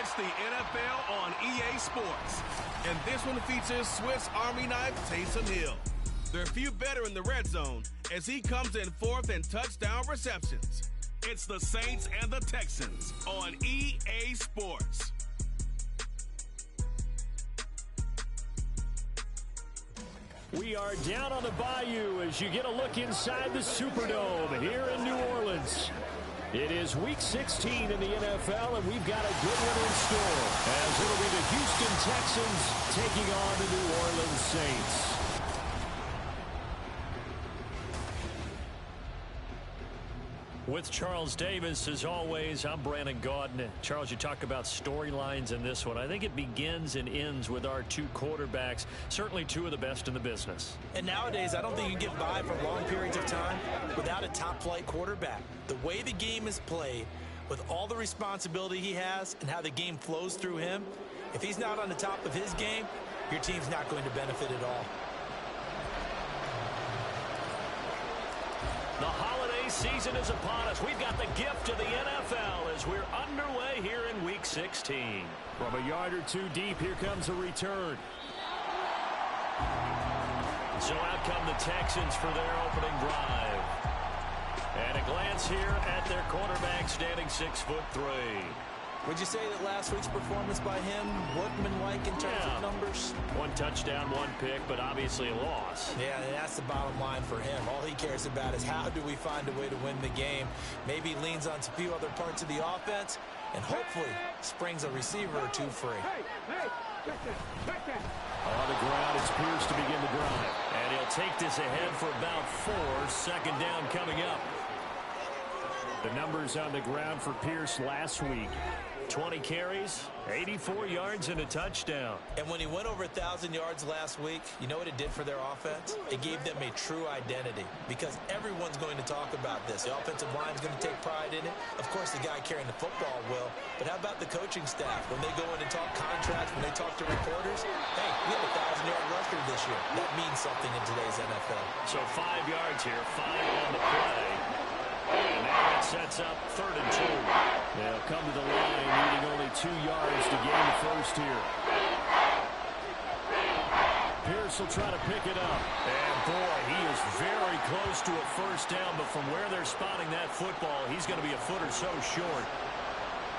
It's the NFL on EA Sports. And this one features Swiss Army knife Taysom Hill. There are few better in the red zone as he comes in fourth in touchdown receptions. It's the Saints and the Texans on EA Sports. We are down on the bayou as you get a look inside the Superdome here in New Orleans. It is Week 16 in the NFL, and we've got a good one in store, as it'll be the Houston Texans taking on the New Orleans Saints. With Charles Davis, as always, I'm Brandon Gaudin. Charles, you talk about storylines in this one. I think it begins and ends with our two quarterbacks, certainly two of the best in the business. And nowadays, I don't think you can get by for long periods of time without a top-flight quarterback. The way the game is played, with all the responsibility he has and how the game flows through him, if he's not on the top of his game, your team's not going to benefit at all. The holiday season is upon us. We've got the gift of the NFL as we're underway here in Week 16. From a yard or two deep, here comes a return. So out come the Texans for their opening drive. And a glance here at their quarterback standing 6'3". Would you say that last week's performance by him, workmanlike in terms of numbers? One touchdown, one pick, but obviously a loss. Yeah, and that's the bottom line for him. All he cares about is how do we find a way to win the game. Maybe leans on a few other parts of the offense, and hopefully springs a receiver or two free. On the ground, it's Pierce to begin the drive. And he'll take this ahead for about 4. Second down coming up. The numbers on the ground for Pierce last week. 20 carries, 84 yards, and a touchdown. And when he went over 1,000 yards last week, you know what it did for their offense? It gave them a true identity because everyone's going to talk about this. The offensive line is going to take pride in it. Of course, the guy carrying the football will. But how about the coaching staff? When they go in and talk contracts, when they talk to reporters, hey, we have a 1,000-yard rusher this year. That means something in today's NFL. So 5 yards here, 5 on the play. And now it sets up 3rd and 2. They'll come to the line, needing only 2 yards to gain the first here. Pierce will try to pick it up. And boy, he is very close to a first down, but from where they're spotting that football, he's going to be a foot or so short.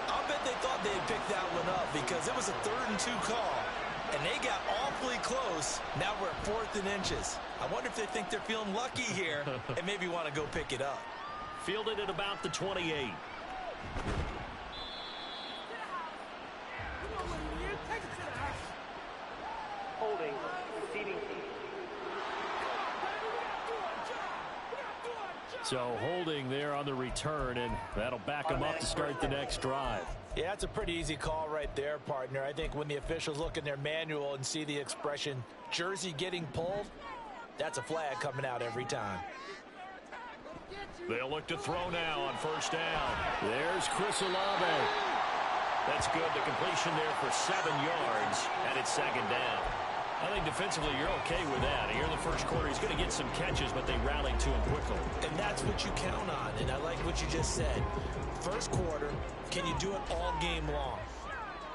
I'll bet they thought they had picked that one up because it was a 3rd and 2 call. And they got awfully close. Now we're at 4th and inches. I wonder if they think they're feeling lucky here and maybe want to go pick it up. Fielded at about the 28. Holding, seating. So holding there on the return, and that'll back them up to start the next drive. Yeah, that's a pretty easy call right there, partner. I think when the officials look in their manual and see the expression jersey getting pulled, that's a flag coming out every time. They'll look to throw now on first down. There's Chris Olave. That's good. The completion there for 7 yards, and it's 2nd down. I think defensively you're okay with that. Here in the first quarter, he's going to get some catches, but they rallied to him quickly. And that's what you count on, and I like what you just said. First quarter, can you do it all game long?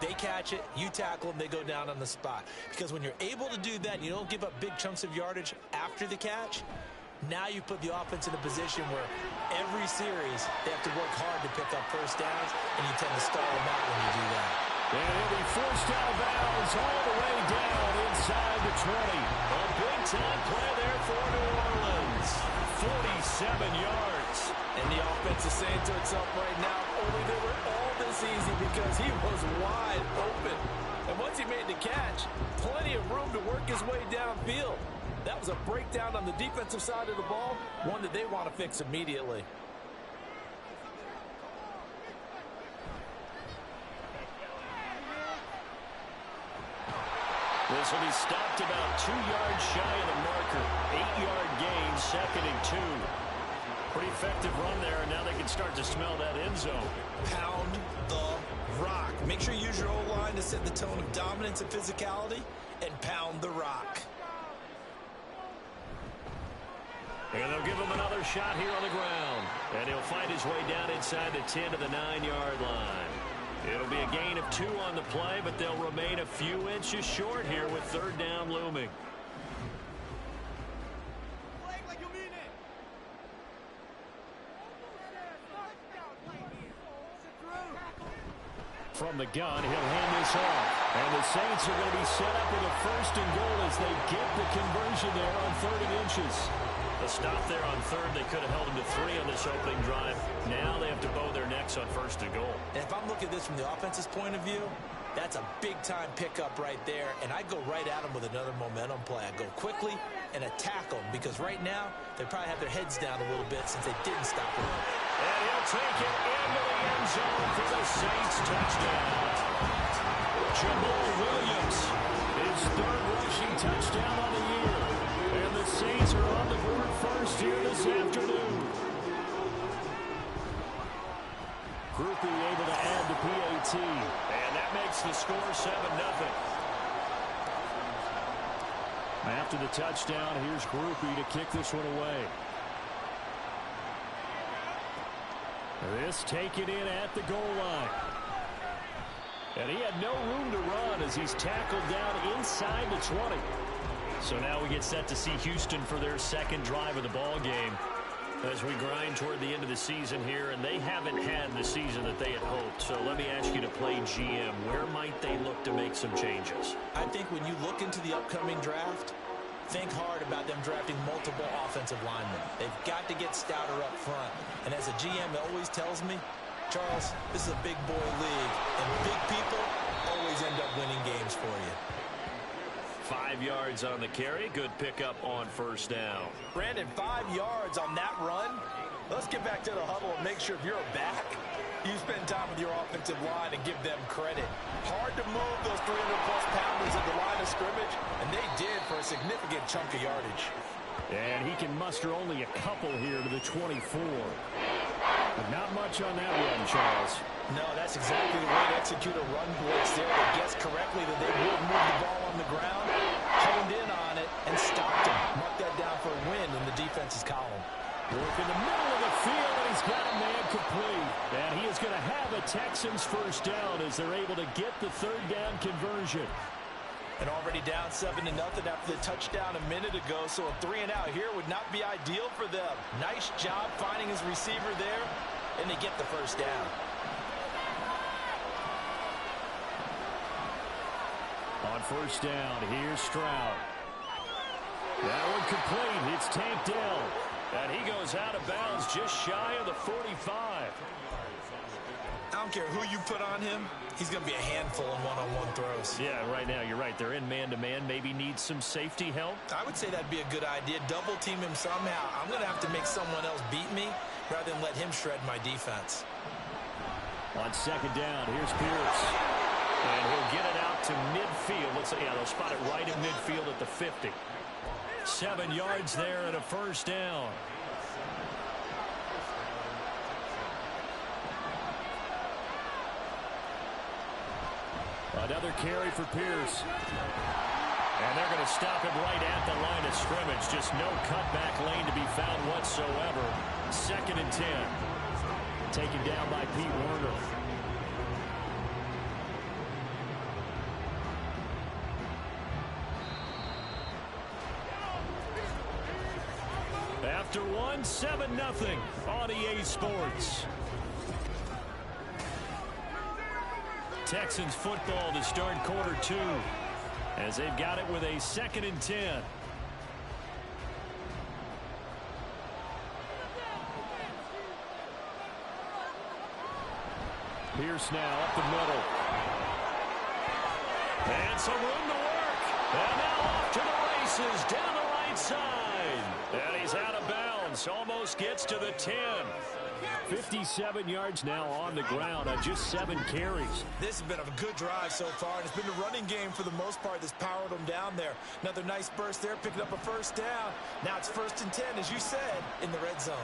They catch it, you tackle them, they go down on the spot. Because when you're able to do that, you don't give up big chunks of yardage after the catch. Now you put the offense in a position where every series they have to work hard to pick up first downs, and you tend to stall them out when you do that. And he'll be forced out of bounds all the way down inside the 20. A big-time play there for New Orleans. 47 yards. And the offense is saying to itself right now, only they were all this easy because he was wide open. And once he made the catch, plenty of room to work his way downfield. That was a breakdown on the defensive side of the ball, one that they want to fix immediately. This will be stopped about 2 yards shy of the marker. 8-yard gain, 2nd and 2. Pretty effective run there, and now they can start to smell that end zone. Pound the rock. Make sure you use your O-line to set the tone of dominance and physicality, and pound the rock. And they'll give him another shot here on the ground. And he'll fight his way down inside the 10 to the 9-yard line. It'll be a gain of 2 on the play, but they'll remain a few inches short here with third down looming. From the gun, he'll hand this off. And the Saints are going to be set up with a first and goal as they get the conversion there on 3rd and inches. A stop there on 3rd. They could have held him to 3 on this opening drive. Now they have to bow their necks on 1st and goal. And if I'm looking at this from the offense's point of view, that's a big-time pickup right there. And I go right at them with another momentum play. I go quickly and attack them because right now they probably have their heads down a little bit since they didn't stop it. And he'll take it into the end zone for the Saints touchdown. Jamal Williams, his 3rd rushing touchdown on the year. And the Saints are on the board first here this afternoon. Groupie able to add the PAT. And that makes the score 7-0. After the touchdown, here's Groupie to kick this one away. This taken in at the goal line. And he had no room to run as he's tackled down inside the 20. So now we get set to see Houston for their 2nd drive of the ball game as we grind toward the end of the season here, and they haven't had the season that they had hoped. So let me ask you to play GM. Where might they look to make some changes? I think when you look into the upcoming draft, think hard about them drafting multiple offensive linemen. They've got to get stouter up front. And as a GM always tells me, Charles, this is a big boy league, and big people always end up winning games for you. 5 yards on the carry. Good pickup on 1st down. Brandon, 5 yards on that run. Let's get back to the huddle and make sure if you're a back, you spend time with your offensive line and give them credit. Hard to move those 300-plus pounders at the line of scrimmage, and they did for a significant chunk of yardage. And he can muster only a couple here to the 24. But not much on that run, Charles. No, that's exactly the way to execute a run blitz there. They guessed correctly that they would move the ball on the ground, honed in on it, and stopped him. Mark that down for a win in the defense's column. Work in the middle of the field, and he's got a man complete. And he is going to have a Texans first down as they're able to get the 3rd down conversion. And already down 7-0 after the touchdown a minute ago, so a 3-and-out here would not be ideal for them. Nice job finding his receiver there, and they get the first down. On 1st down, here's Stroud. That one complete. It's tamped down. And he goes out of bounds just shy of the 45. I don't care who you put on him. He's going to be a handful in one-on-one throws. Yeah, right now you're right. They're in man-to-man. Maybe needs some safety help. I would say that'd be a good idea. Double team him somehow. I'm going to have to make someone else beat me rather than let him shred my defense. On 2nd down, here's Pierce. And he'll get it out to midfield. They'll spot it right in midfield at the 50. 7 yards there and a first down. Another carry for Pierce. And they're going to stop him right at the line of scrimmage. Just no cutback lane to be found whatsoever. 2nd and 10. Taken down by Pete Werner. After 7-0 on EA Sports. Texans football to start quarter 2 as they've got it with a 2nd and 10. Pierce now up the middle. And some room to work. And now off to the races down the right side. And he's out of bounds. Almost gets to the 10. 57 yards now on the ground on just 7 carries. This has been a good drive so far, and it's been the running game for the most part that's powered them down there. Another nice burst there, picking up a first down. Now it's 1st and 10, as you said, in the red zone.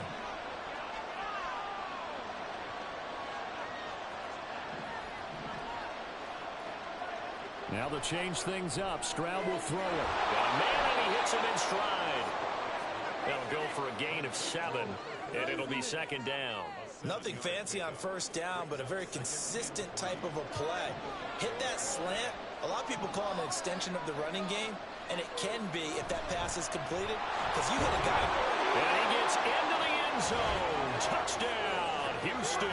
Now they'll change things up. Stroud will throw it. Got a man, and he hits him in stride. That'll go for a gain of 7, and it'll be 2nd down. Nothing fancy on first down, but a very consistent type of a play. Hit that slant. A lot of people call it an extension of the running game, and it can be if that pass is completed, because you hit a guy. And he gets into the end zone. Touchdown, Houston.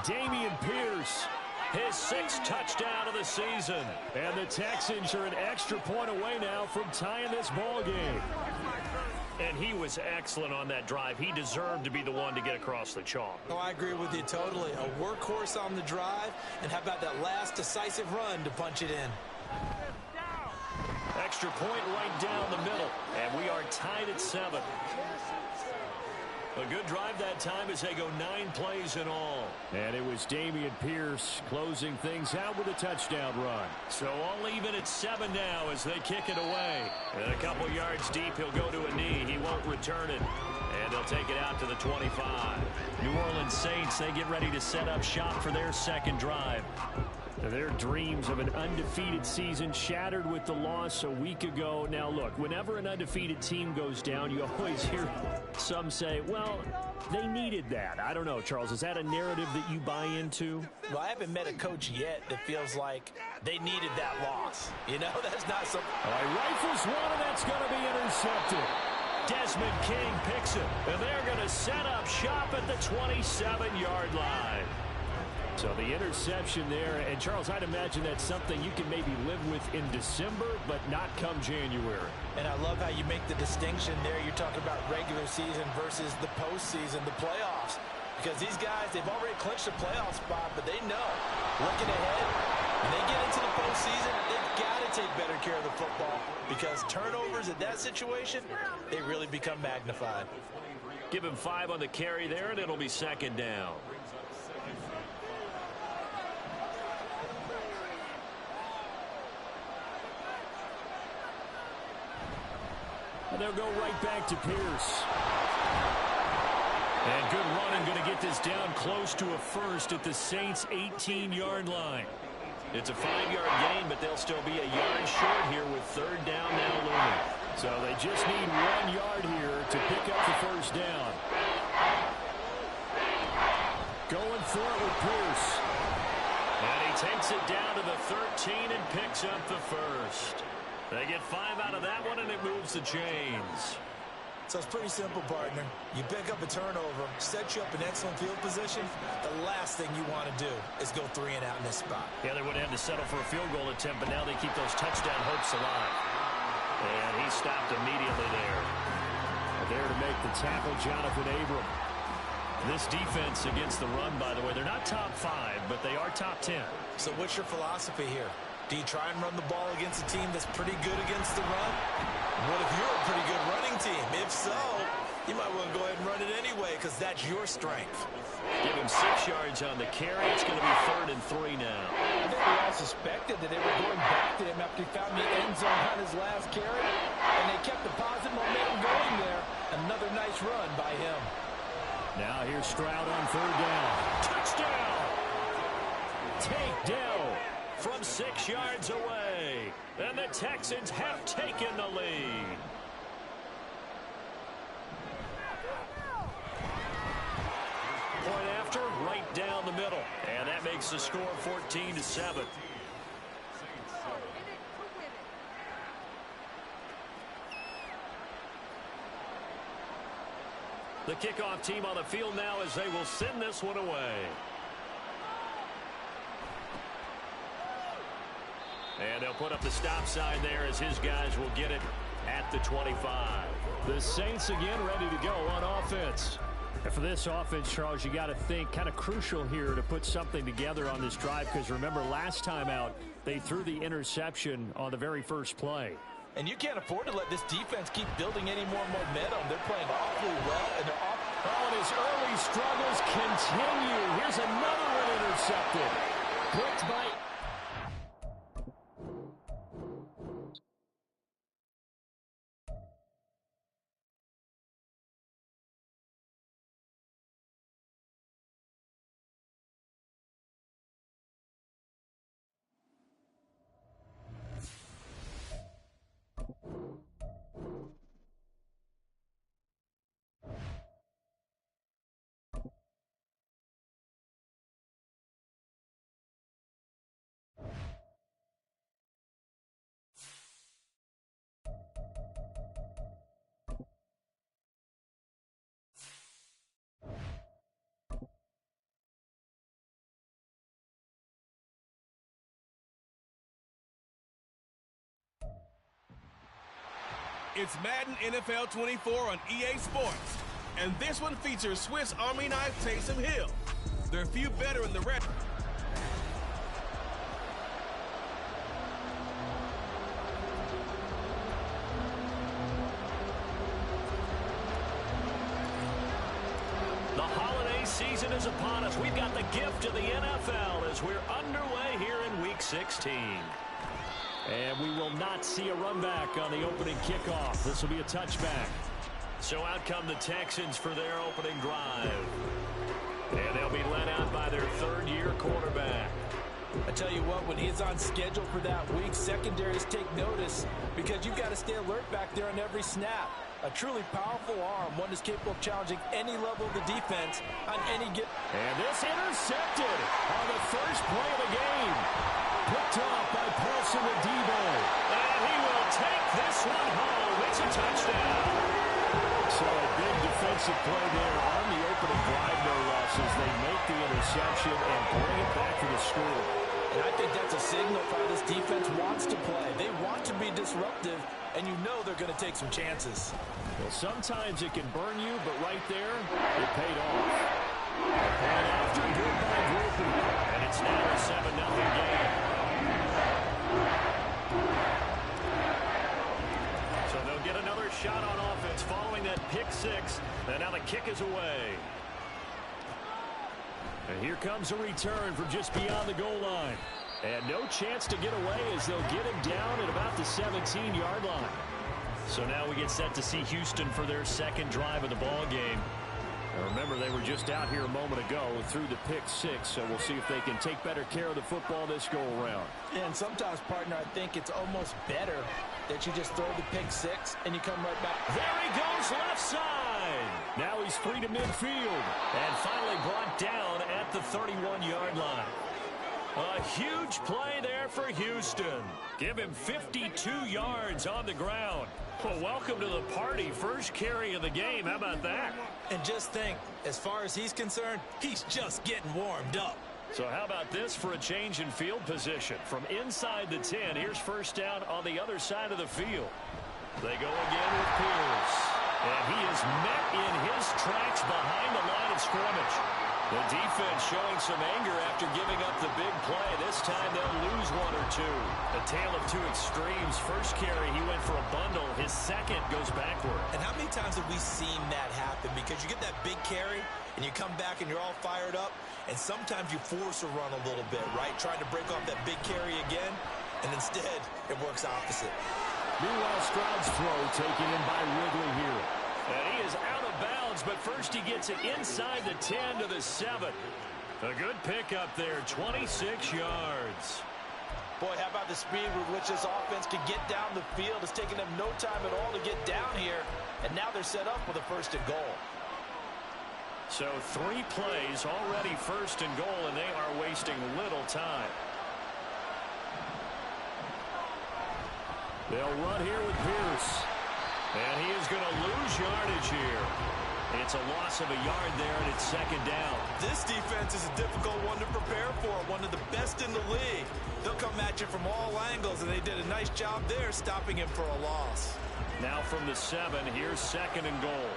Dameon Pierce, his 6th touchdown of the season. And the Texans are an extra point away now from tying this ball game. And he was excellent on that drive. He deserved to be the one to get across the chalk. Oh, I agree with you totally. A workhorse on the drive, and how about that last decisive run to punch it in? Extra point right down the middle. And we are tied at 7. A good drive that time as they go 9 plays in all. And it was Dameon Pierce closing things out with a touchdown run. So all even at 7 now as they kick it away. And a couple yards deep, he'll go to a knee. He won't return it. And they'll take it out to the 25. New Orleans Saints, they get ready to set up shop for their second drive. Their dreams of an undefeated season shattered with the loss a week ago. Now, look, whenever an undefeated team goes down, you always hear some say, well, they needed that. I don't know, Charles. Is that a narrative that you buy into? Well, I haven't met a coach yet that feels like they needed that loss. You know, that's not something. All right, rifles one, and that's going to be intercepted. Desmond King picks it, and they're going to set up shop at the 27-yard line. So the interception there, and Charles, I'd imagine that's something you can maybe live with in December, but not come January. And I love how you make the distinction there. You're talking about regular season versus the postseason, the playoffs. Because these guys, they've already clinched a playoff spot, but they know, looking ahead, when they get into the postseason, they've got to take better care of the football, because turnovers in that situation, they really become magnified. Give him 5 on the carry there, and it'll be second down. And they'll go right back to Pierce. And good running, going to get this down close to a first at the Saints' 18-yard line. It's a 5-yard gain, but they'll still be a yard short here with third down now looming. So they just need 1 yard here to pick up the first down. Going for it with Pierce. And he takes it down to the 13 and picks up the first. They get 5 out of that one, and it moves the chains. So it's pretty simple, partner. You pick up a turnover, set you up in excellent field position. The last thing you want to do is go 3 and out in this spot. Yeah, they would have to settle for a field goal attempt, but now they keep those touchdown hopes alive. And he stopped immediately there. And there to make the tackle, Jonathan Abram. This defense against the run, by the way, they're not top 5, but they are top 10. So what's your philosophy here? Do you try and run the ball against a team that's pretty good against the run? What if you're a pretty good running team? If so, you might want to go ahead and run it anyway, because that's your strength. Give him 6 yards on the carry. It's going to be 3rd and 3 now. I think we all suspected that they were going back to him after he found the end zone on his last carry, and they kept the positive momentum going there. Another nice run by him. Now here's Stroud on 3rd down. Touchdown! Takedown from 6 yards away. And the Texans have taken the lead. Point after, right down the middle. And that makes the score 14-7. The kickoff team on the field now as they will send this one away. And they'll put up the stop sign there as his guys will get it at the 25. The Saints again ready to go on offense. And for this offense, Charles, you got to think kind of crucial here to put something together on this drive, because remember last time out they threw the interception on the very first play. And you can't afford to let this defense keep building any more momentum. They're playing awfully well, and they're off. Oh, and his early struggles continue. Here's another one intercepted. Blitzed by It's Madden NFL 24 on EA Sports, and this one features Swiss Army knife Taysom Hill. There are a few better in the red. The holiday season is upon us. We've got the gift of the NFL as we're underway here in Week 16. And we will not see a run back on the opening kickoff. This will be a touchback. So out come the Texans for their opening drive. And they'll be led out by their third-year quarterback. I tell you what, when he's on schedule for that week, secondaries take notice because you've got to stay alert back there on every snap. A truly powerful arm, one that's capable of challenging any level of the defense on any given. And this intercepted on the first play of the game. Picked off by Paulson Adebo. And he will take this one home. It's a touchdown. So a big defensive play there on the opening drive, no less, as they make the interception and bring it back to the score. And I think that's a signal for how this defense wants to play. They want to be disruptive, and you know they're going to take some chances. Well, sometimes it can burn you, but right there, it paid off. And after good by Groupie. And it's now a 7-0 game. So they'll get another shot on offense following that pick six. And now the kick is away. And here comes a return from just beyond the goal line. And no chance to get away as they'll get him down at about the 17-yard line. So now we get set to see Houston for their second drive of the ball game. Now remember, they were just out here a moment ago through the pick six, so we'll see if they can take better care of the football this go-around. And sometimes, partner, I think it's almost better that you just throw the pick six and you come right back. There he goes, left side. Now he's free to midfield. And finally brought down at the 31-yard line. A huge play there for Houston. Give him 52 yards on the ground. Well, welcome to the party. First carry of the game. How about that? And just think, as far as he's concerned, he's just getting warmed up. So how about this for a change in field position? From inside the 10, here's first down on the other side of the field. They go again with Pierce. And he is met in his tracks behind the line of scrimmage. The defense showing some anger after giving up the big play. This time they'll lose one or two. A tale of two extremes. First carry, he went for a bundle. His second goes backward. And how many times have we seen that happen? Because you get that big carry, and you come back and you're all fired up, and sometimes you force a run a little bit, right? Trying to break off that big carry again, and instead it works opposite. Meanwhile, Stroud's throw taken in by Ridley here. And he is out of bounds, but first he gets it inside the 10 to the 7. A good pickup there, 26 yards. Boy, how about the speed with which this offense can get down the field? It's taken them no time at all to get down here, and now they're set up with a first and goal. So 3 plays already first and goal, and they are wasting little time. They'll run here with Pierce. And he is going to lose yardage here. It's a loss of a yard there, and it's second down. This defense is a difficult one to prepare for, one of the best in the league. They'll come at you from all angles, and they did a nice job there stopping him for a loss. Now from the 7, here's second and goal.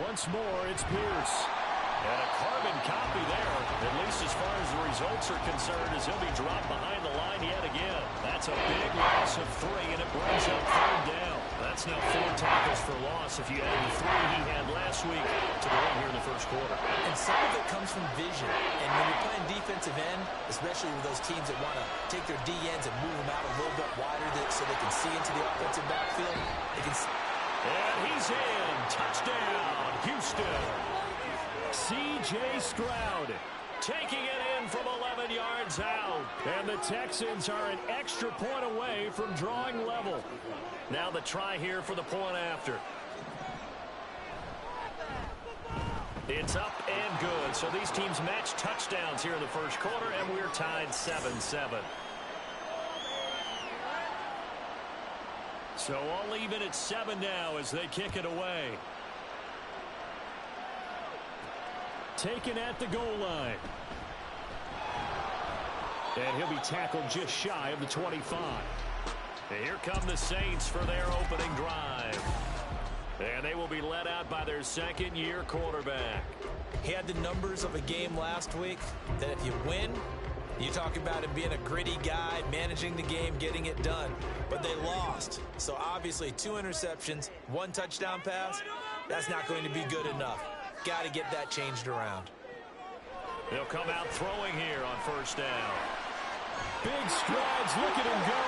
Once more, it's Pierce. And a carbon copy there, at least as far as the results are concerned, as he'll be dropped behind the line yet again. That's a big loss of 3, and it brings up third down. That's now 4 tackles for loss if you add the 3 he had last week to the one here in the first quarter. And some of it comes from vision. And when you're playing defensive end, especially with those teams that want to take their D-ends and move them out a little bit wider so they can see into the offensive backfield, they can see. And he's in. Touchdown, Houston. C.J. Stroud taking it in from 11 yards out. And the Texans are an extra point away from drawing level. Now the try here for the point after. It's up and good. So these teams match touchdowns here in the first quarter, and we're tied 7-7. So all even at 7 now as they kick it away. Taken at the goal line. And he'll be tackled just shy of the 25. And here come the Saints for their opening drive. And they will be led out by their second-year quarterback. He had the numbers of a game last week that if you win, you talk about him being a gritty guy, managing the game, getting it done. But they lost. So obviously 2 interceptions, 1 touchdown pass, that's not going to be good enough. Got to get that changed around. They'll come out throwing here on first down. Big strides. Look at him go.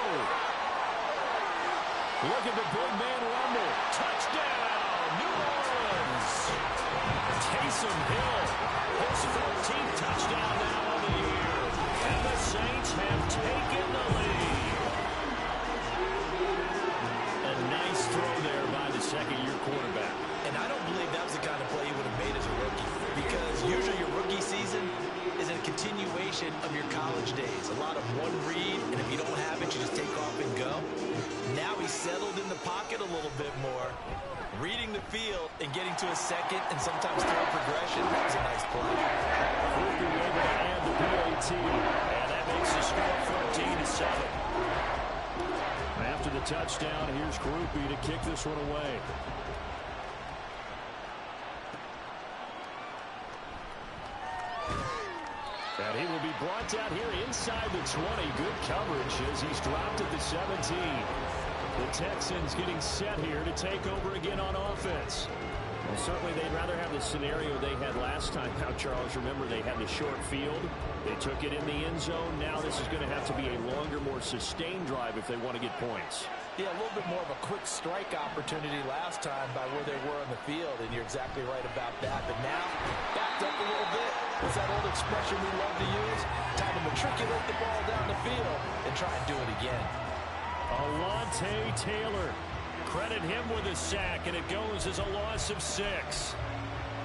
Look at the big man rumble. Touchdown, New Orleans. Taysom Hill, his 14th touchdown now on the year. And the Saints have taken the lead. A nice throw there by the second-year quarterback. And I don't believe that was the kind of play he would have made as a rookie. Because usually your rookie season is a continuation of your college days. A lot of one read, and if you don't have it, you just take off and go. Now he's settled in the pocket a little bit more, reading the field and getting to a second and sometimes third progression. That was a nice play. Groupie able to add the PAT. And that makes the score 14-7. After the touchdown, here's Groupie to kick this one away. And he will be brought down here inside the 20. Good coverage as he's dropped at the 17. The Texans getting set here to take over again on offense. Well, certainly they'd rather have the scenario they had last time. Now, Charles, remember they had the short field. They took it in the end zone. Now this is going to have to be a longer, more sustained drive if they want to get points. Yeah, a little bit more of a quick strike opportunity last time by where they were on the field, and you're exactly right about that. But now, backed up a little bit. It's that old expression we love to use. Time to matriculate the ball down the field and try and do it again. Alontae Taylor. Credit him with a sack, and it goes as a loss of 6.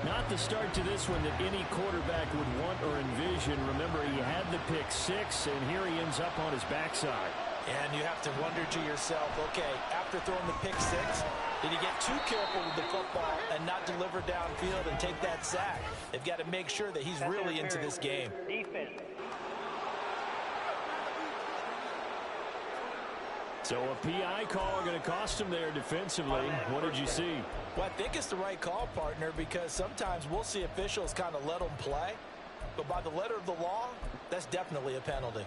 Not the start to this one that any quarterback would want or envision. Remember, he had the pick 6, and here he ends up on his backside. And you have to wonder to yourself, okay, after throwing the pick 6, did he get too careful with the football and not deliver downfield and take that sack? They've got to make sure that he's really into this game. Defense. So a PI call going to cost him there defensively. What did you see? Well, I think it's the right call, partner, because sometimes we'll see officials kind of let them play. But by the letter of the law, that's definitely a penalty.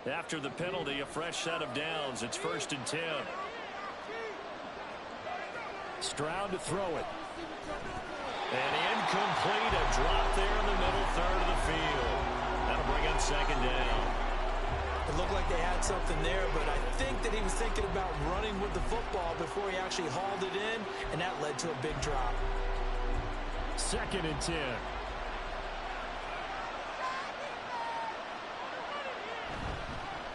After the penalty, a fresh set of downs. It's 1st and 10. Stroud to throw it. And incomplete. A drop there in the middle third of the field. That'll bring up 2nd down. It looked like they had something there, but I think that he was thinking about running with the football before he actually hauled it in, and that led to a big drop. 2nd and 10.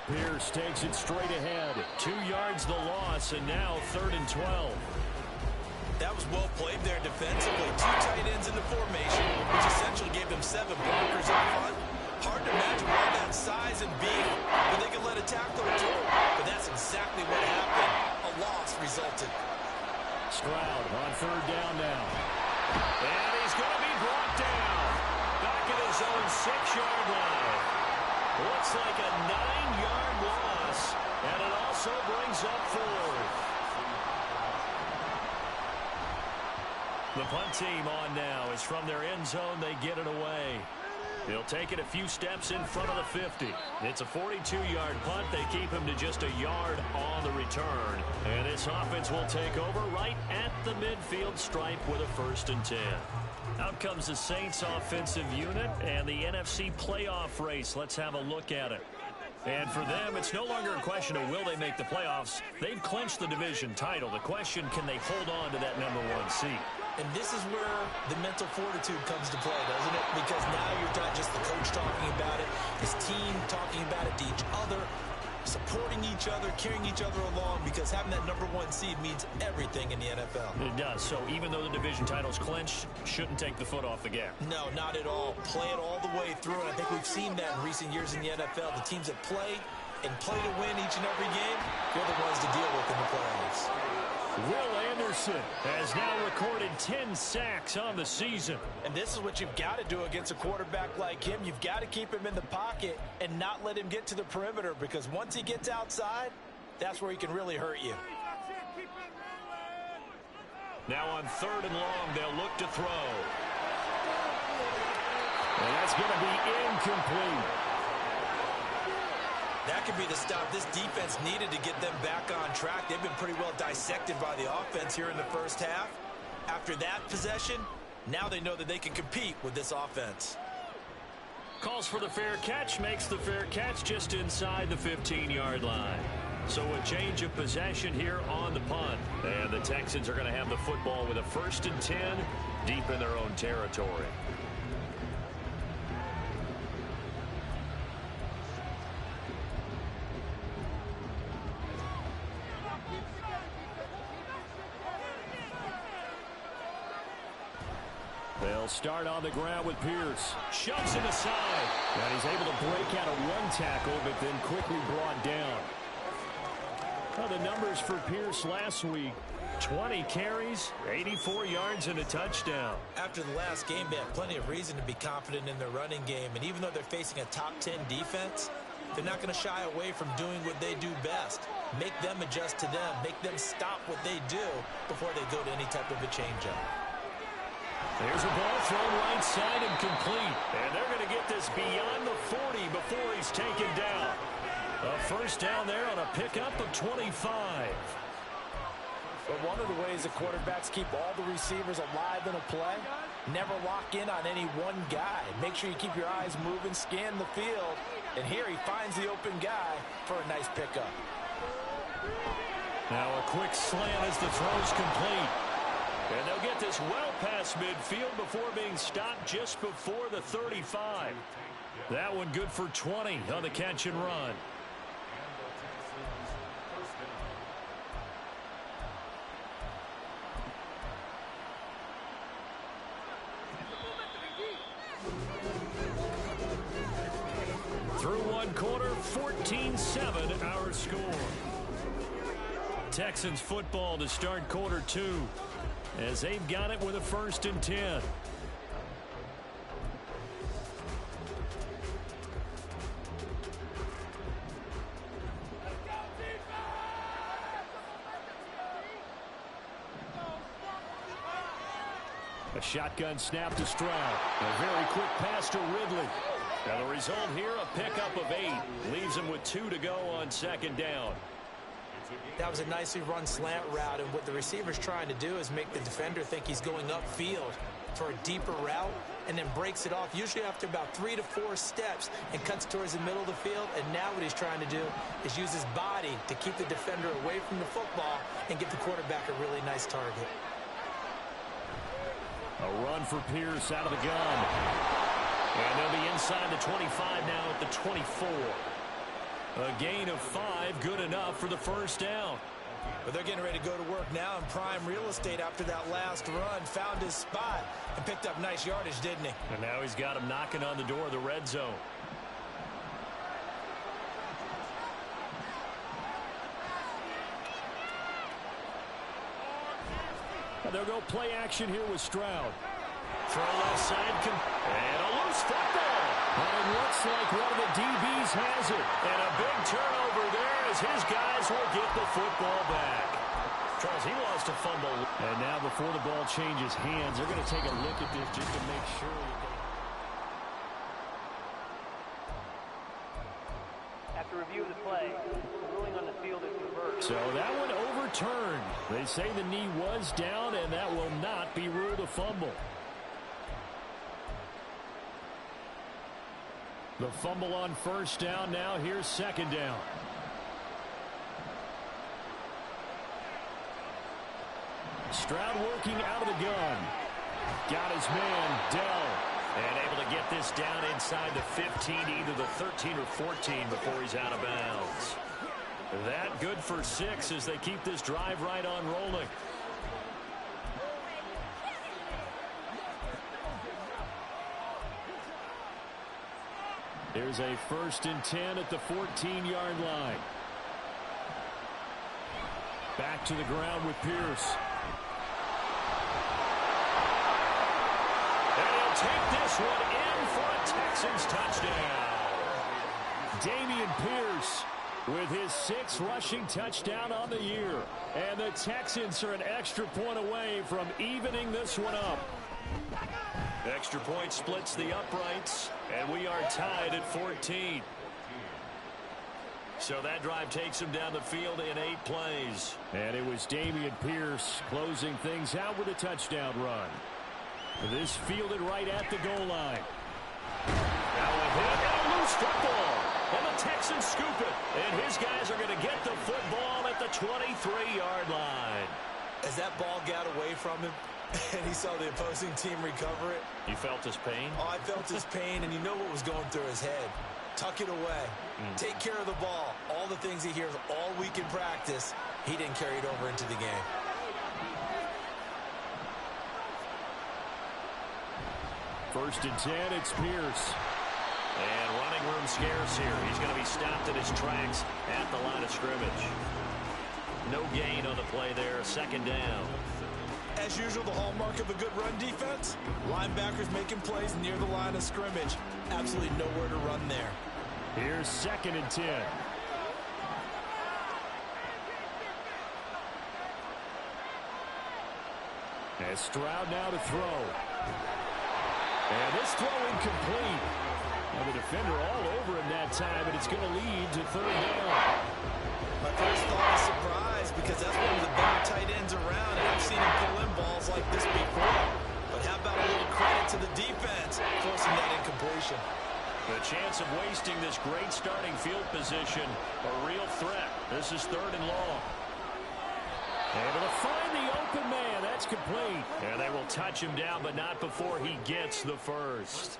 Pierce takes it straight ahead. 2 yards the loss, and now 3rd and 12. That was well played there defensively. 2 tight ends in the formation, which essentially gave them 7 blockers up front. Hard to imagine with all that size and beef, but they could let a tackler through. But that's exactly what happened. A loss resulted. Stroud on 3rd down now. And he's going to be brought down. Back at his own 6-yard line. Looks like a 9-yard loss, and it also brings up 4th. The punt team on now is from their end zone. They get it away. They'll take it a few steps in front of the 50. It's a 42-yard punt. They keep him to just a yard on the return. And this offense will take over right at the midfield stripe with a 1st and 10. Out comes the Saints offensive unit and the NFC playoff race. Let's have a look at it. And for them, it's no longer a question of will they make the playoffs. They've clinched the division title. The question, can they hold on to that #1 seed? And this is where the mental fortitude comes to play, doesn't it? Because now you're not just the coach talking about it, his team talking about it to each other, supporting each other, carrying each other along, because having that #1 seed means everything in the NFL. It does. So even though the division title's clinched, shouldn't take the foot off the gas. No, not at all. Play it all the way through, and I think we've seen that in recent years in the NFL. The teams that play and play to win each and every game, they're the ones to deal with in the playoffs. Will Anderson has now recorded 10 sacks on the season. And this is what you've got to do against a quarterback like him. You've got to keep him in the pocket and not let him get to the perimeter, because once he gets outside, that's where he can really hurt you. Now on 3rd and long, they'll look to throw. And that's going to be incomplete. That could be the stop this defense needed to get them back on track. They've been pretty well dissected by the offense here in the first half. After that possession, now they know that they can compete with this offense. Calls for the fair catch, makes the fair catch just inside the 15-yard line. So a change of possession here on the punt. And the Texans are going to have the football with a 1st and 10 deep in their own territory. They'll start on the ground with Pierce. Shoves him aside. And he's able to break out of one tackle, but then quickly brought down. Well, the numbers for Pierce last week: 20 carries, 84 yards, and a touchdown. After the last game, they have plenty of reason to be confident in their running game. And even though they're facing a top 10 defense, they're not going to shy away from doing what they do best. Make them adjust to them. Make them stop what they do before they go to any type of a changeup. There's a ball thrown right side and complete. And they're going to get this beyond the 40 before he's taken down. A first down there on a pickup of 25. But one of the ways the quarterbacks keep all the receivers alive in a play, never lock in on any one guy. Make sure you keep your eyes moving, scan the field. And here he finds the open guy for a nice pickup. Now a quick slant as the throw's complete. And they'll get this well past midfield before being stopped just before the 35. That one good for 20 on the catch and run. Through one quarter, 14-7 our score. Texans football to start quarter 2, as they've got it with a 1st and 10. A shotgun snap to Stroud. A very quick pass to Ridley. Now the result here, a pickup of 8. Leaves him with 2 to go on 2nd down. That was a nicely run slant route, and what the receiver's trying to do is make the defender think he's going upfield for a deeper route, and then breaks it off, usually after about 3 to 4 steps, and cuts towards the middle of the field. And now what he's trying to do is use his body to keep the defender away from the football and give the quarterback a really nice target. A run for Pierce out of the gun. And they'll be inside the 25 now at the 24. A gain of 5, good enough for the 1st down. But they're getting ready to go to work now in prime real estate after that last run. Found his spot and picked up nice yardage, didn't he? And now he's got him knocking on the door of the red zone. And they'll go play action here with Stroud. Throw left side, and a loose football. And it looks like one of the DBs has it. And a big turnover there as his guys will get the football back. Charles, he lost a fumble. And now before the ball changes hands, they're going to take a look at this just to make sure that After review of the play, the ruling on the field is reversed. So that one overturned. They say the knee was down, and that will not be ruled a fumble. The fumble on 1st down. Now here's 2nd down. Stroud working out of the gun. Got his man, Dell. And able to get this down inside the 15, either the 13 or 14 before he's out of bounds. That good for 6 as they keep this drive right on rolling. There's a 1st and 10 at the 14-yard line. Back to the ground with Pierce. And he'll take this one in for a Texans touchdown. Dameon Pierce with his 6th rushing touchdown on the year. And the Texans are an extra point away from evening this one up. Extra point splits the uprights, and we are tied at 14. So that drive takes him down the field in 8 plays. And it was Dameon Pierce closing things out with a touchdown run. This fielded right at the goal line. Now with him, and a loose football. And the Texans scoop it. And his guys are going to get the football at the 23-yard line. As that ball got away from him, and he saw the opposing team recover it. You felt his pain? Oh, I felt his pain, and you know what was going through his head. Tuck it away. Take care of the ball. All the things he hears all week in practice, he didn't carry it over into the game. First and 10, it's Pierce. And running room scarce here. He's going to be stopped in his tracks at the line of scrimmage. No gain on the play there. Second down. As usual, the hallmark of a good run defense, linebackers making plays near the line of scrimmage. Absolutely nowhere to run there. Here's 2nd and 10. And Stroud now to throw. And this throw incomplete. And the defender all over him that time, and it's going to lead to 3rd down. My first thought is surprise, because that's one of the better tight ends around, and I've seen him pull in balls like this before. But how about a little credit to the defense forcing that incompletion? The chance of wasting this great starting field position, a real threat. This is 3rd and long. Able to find the open man. That's complete. And they will touch him down, but not before he gets the first.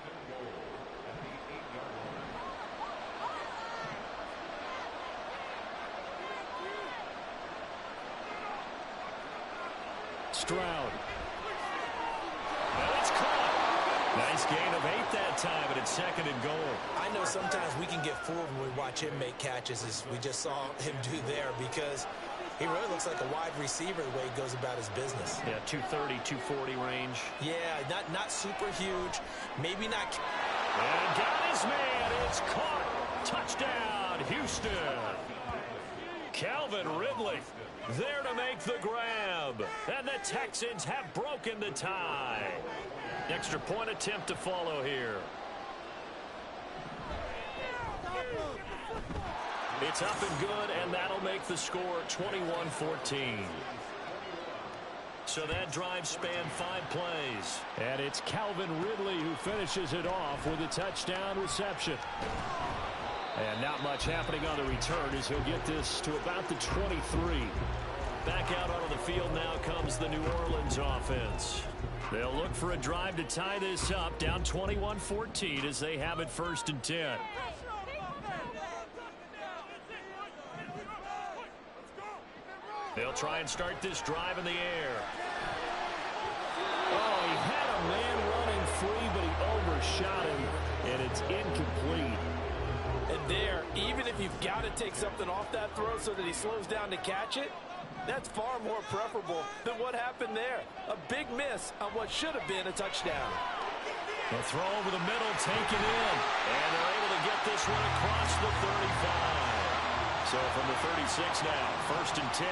Stroud. And it's caught. Nice gain of 8 that time, and it's 2nd and goal. I know sometimes we can get fooled when we watch him make catches, as we just saw him do there, because he really looks like a wide receiver the way he goes about his business. Yeah, 230, 240 range. Yeah, not super huge. Maybe not. And got his man. It's caught. Touchdown, Houston. Calvin Ridley there to make the grab. And the Texans have broken the tie. Extra point attempt to follow here. It's up and good, and that'll make the score 21-14. So that drive spanned 5 plays. And it's Calvin Ridley who finishes it off with a touchdown reception. And not much happening on the return as he'll get this to about the 23. Back out onto the field now comes the New Orleans offense. They'll look for a drive to tie this up, down 21-14 as they have it 1st and 10. They'll try and start this drive in the air. Oh, he had a man running free, but he overshot him, and it's incomplete. And there, even if you've got to take something off that throw so that he slows down to catch it, that's far more preferable than what happened there. A big miss on what should have been a touchdown. The throw over the middle, taken in. And they're able to get this one across the 35. So from the 36 now, 1st and 10.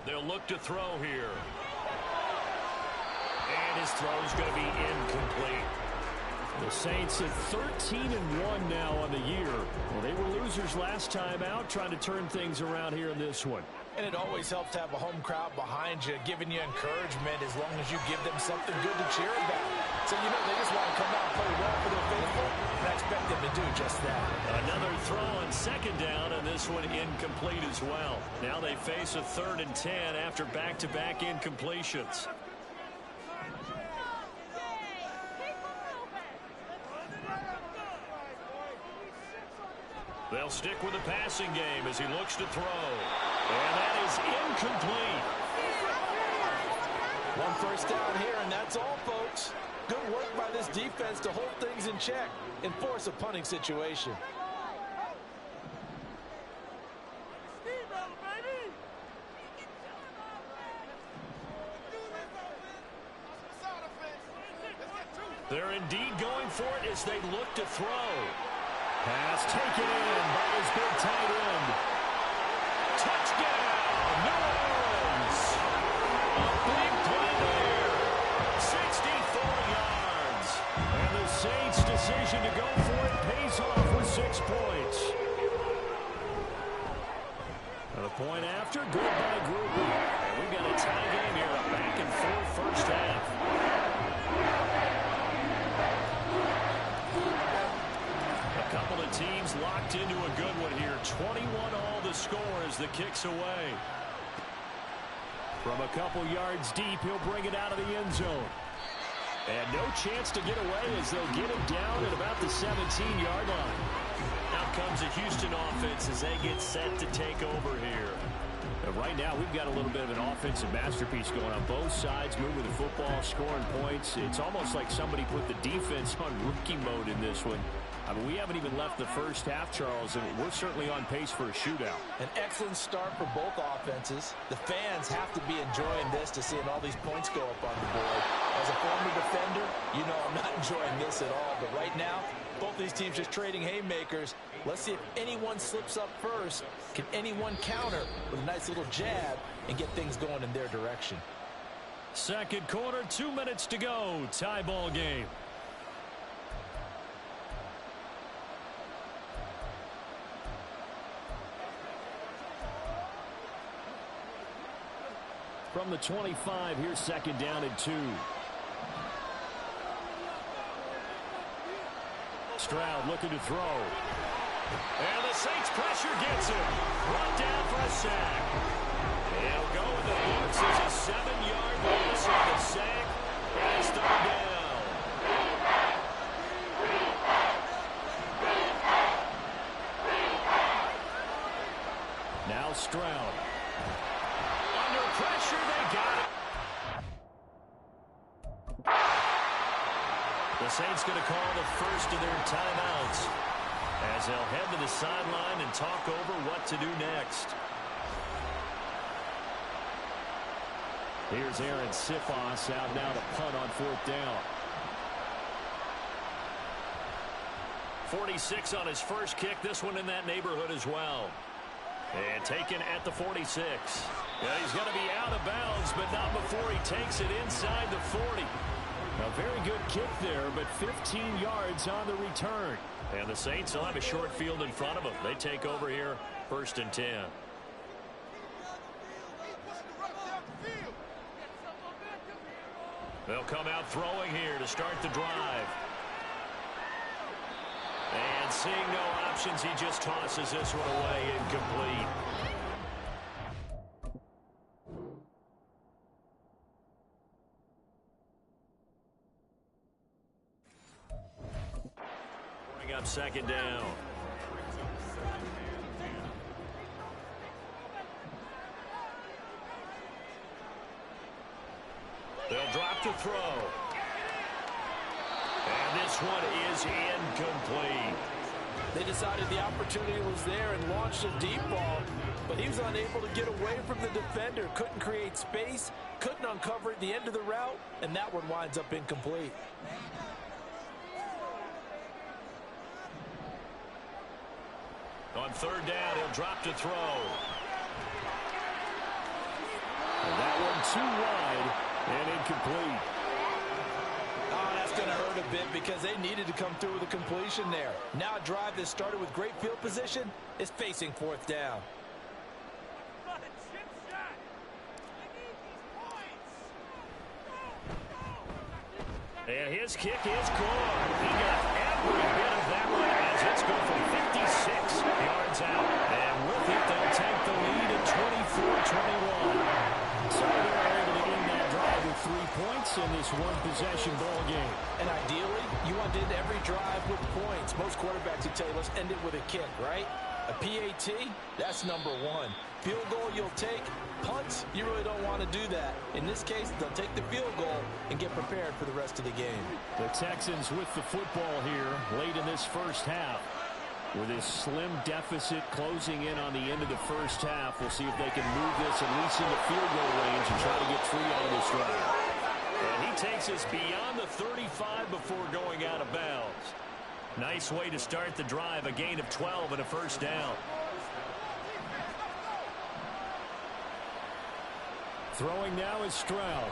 They'll look to throw here. And his throw's going to be incomplete. The Saints at 13-1 now on the year. Well, they were losers last time out, trying to turn things around here in this one. And it always helps to have a home crowd behind you, giving you encouragement as long as you give them something good to cheer about. So, you know, they just want to come out and play well for their faithful, and I expect them to do just that. Another throw on 2nd down, and this one incomplete as well. Now they face a 3rd and 10 after back-to-back incompletions. They'll stick with the passing game as he looks to throw. And that is incomplete. 1 first down here, and that's all, folks. Good work by this defense to hold things in check and force a punting situation. They're indeed going for it as they look to throw. Pass taken in by his big tight end. Touchdown, New Orleans. A big play there. 64 yards. And the Saints' decision to go for it pays off with 6 points. And a point after, good by Gruber. And we've got a tie game here, a back-and-forth first half. A couple of teams locked into a good one here. 21 all the score as the kick's away. From a couple yards deep, he'll bring it out of the end zone. And no chance to get away as they'll get him down at about the 17-yard line. Now comes the Houston offense as they get set to take over here. And right now, we've got a little bit of an offensive masterpiece going on both sides, moving the football, scoring points. It's almost like somebody put the defense on rookie mode in this one. I mean, we haven't even left the first half, Charles, and we're certainly on pace for a shootout. An excellent start for both offenses. The fans have to be enjoying this to seeing all these points go up on the board. As a former defender, you know I'm not enjoying this at all. But right now, both these teams just trading haymakers. Let's see if anyone slips up first. Can anyone counter with a nice little jab and get things going in their direction? Second quarter, 2 minutes to go. Tie ball game. From the 25, here's second down and 2. Stroud looking to throw. And the Saints pressure gets him. Brought down for a sack. He'll go in the books as a 7-yard loss on the sack. And it's third down. Now Stroud. Under pressure, they got it. The Saints going to call the first of their timeouts as they'll head to the sideline and talk over what to do next. Here's Aaron Sifos out now to punt on fourth down. 46 on his first kick. This one in that neighborhood as well. And taken at the 46. Yeah, he's going to be out of bounds, but not before he takes it inside the 40. A very good kick there, but 15 yards on the return. And the Saints will have a short field in front of them. They take over here, 1st and 10. They'll come out throwing here to start the drive. And seeing no options, he just tosses this one away, incomplete. Bring up second down. They'll drop to throw. And this one is incomplete. They decided the opportunity was there and launched a deep ball, but he was unable to get away from the defender. Couldn't create space, couldn't uncover at the end of the route, and that one winds up incomplete. On third down, he'll drop to throw. And that one too wide and incomplete. Oh, that's going to hurt a bit because they needed to come through with a completion there. Now a drive that started with great field position is facing fourth down. And his kick is good. He got every bit of that one as it's going from 56 yards out. And with it, they'll take the lead at 24-21. So they're able to end that drive with 3 points in this one-possession ball game. And ideally, you want to end every drive with points. Most quarterbacks would tell you, let's end it with a kick, right? A A PAT, that's number one. Field goal you'll take. Punts, you really don't want to do that. In this case, they'll take the field goal and get prepared for the rest of the game. The Texans with the football here late in this first half. With this slim deficit closing in on the end of the first half, we'll see if they can move this at least into field goal range and try to get 3 on this drive. And he takes us beyond the 35 before going out of bounds. Nice way to start the drive, a gain of 12 and a first down. Throwing now is Stroud.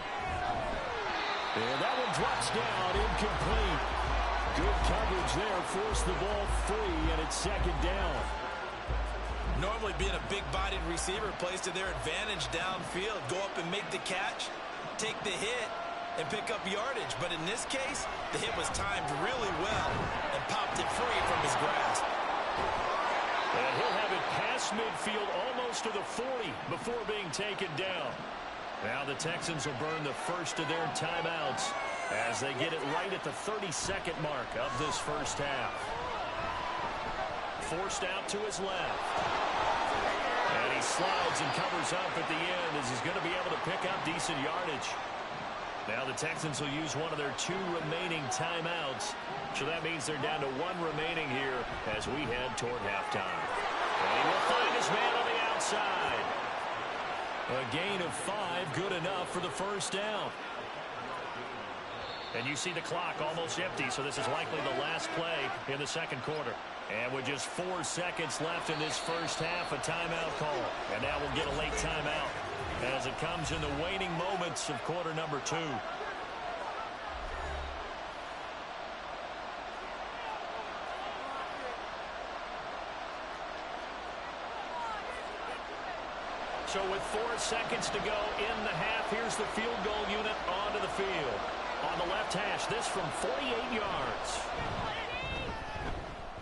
And that one drops down, incomplete. Good coverage there, forced the ball free, and it's second down. Normally being a big-bodied receiver plays to their advantage downfield. Go up and make the catch, take the hit, and pick up yardage. But in this case, the hit was timed really well and popped it free from his grasp. And he'll have it past midfield almost to the 40 before being taken down. Now the Texans will burn the first of their timeouts as they get it right at the 32nd mark of this first half. Forced out to his left. And he slides and covers up at the end as he's going to be able to pick up decent yardage. Now the Texans will use one of their 2 remaining timeouts. So that means they're down to 1 remaining here as we head toward halftime. And he will find his man on the outside. A gain of 5, good enough for the first down. And you see the clock almost empty, so this is likely the last play in the second quarter. And with just 4 seconds left in this first half, a timeout call. And now we'll get a late timeout as it comes in the waning moments of quarter number 2. So with 4 seconds to go in the half, here's the field goal unit onto the field. On the left hash, this from 48 yards.